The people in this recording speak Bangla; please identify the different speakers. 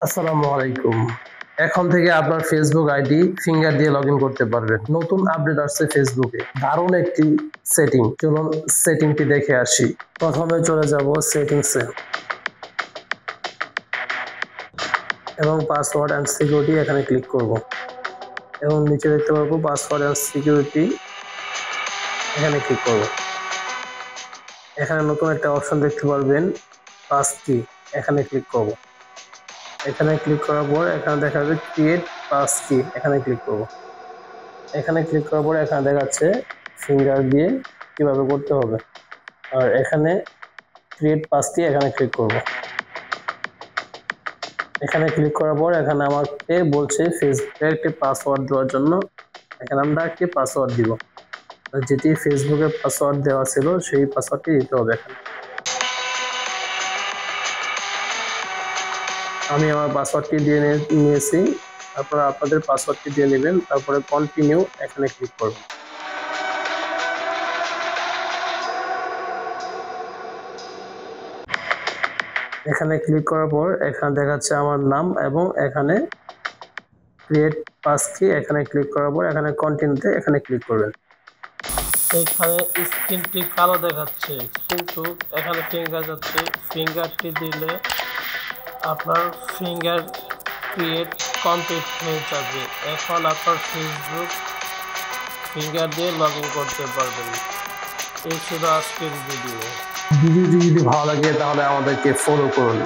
Speaker 1: আসসালামু আলাইকুম। এখন থেকে আপনার ফেসবুক আইডি ফিঙ্গার দিয়ে লগইন করতে পারবেন। নতুন আপডেট আসছে ফেসবুকে। দারুণ একটি সেটিং। চলুন সেটিংটি দেখে আসি। প্রথমে চলে যাব সেটিংসে এবং পাসওয়ার্ড অ্যান্ড সিকিউরিটি এখানে ক্লিক করব এবং নিচে দেখতে পারবো পাসওয়ার্ড অ্যান্ড সিকিউরিটি এখানে ক্লিক করব। এখানে নতুন একটা অপশন দেখতে পারবেন পাস কি, এখানে ক্লিক করব। এখানে ক্লিক করার পর এখানে দেখা যাবে ক্রিয়েট পাস কি, এখানে ক্লিক করব। এখানে ক্লিক করার পর এখানে দেখাচ্ছে ফিঙ্গার দিয়ে কিভাবে করতে হবে, আর এখানে ক্রিয়েট পাস কি এখানে ক্লিক করব। এখানে ক্লিক করার পর এখানে আমাকে বলছে ফেসবুকে একটি পাসওয়ার্ড দেওয়ার জন্য। এখানে আমরা একটি পাসওয়ার্ড দিব, যেটি ফেসবুকে পাসওয়ার্ড দেওয়া ছিল সেই পাসওয়ার্ডটি দিতে হবে। এখানে আমি আমার পাসওয়ার্ডটি দিয়ে নিয়েছি, তারপরে আপনাদের পাসওয়ার্ডটি দিয়ে নেবেন, তারপরে কন্টিনিউ এখানে ক্লিক করবেন। এখানে ক্লিক করার পর এখানে দেখাচ্ছে আমার নাম এবং এখানে ক্রিয়েট পাস কি, এখানে ক্লিক করার পর এখানে কন্টিনিউতে এখানে ক্লিক করবেন।
Speaker 2: এখানে স্ক্রিনটি কালো দেখাচ্ছে, কিন্তু এখানে ফিঙ্গার যাচ্ছে। ফিঙ্গারটি দিলে আপনার ফিঙ্গার ক্রিয়েট কমপ্লিট হয়ে যাবে। এখন আপনার ফেসবুক ফিঙ্গার দিয়ে লগ ইন করতে পারবেন। এই ছিল আজকের ভিডিও।
Speaker 1: ভিডিওটি যদি ভালো লাগে তাহলে আমাদেরকে ফলো করুন।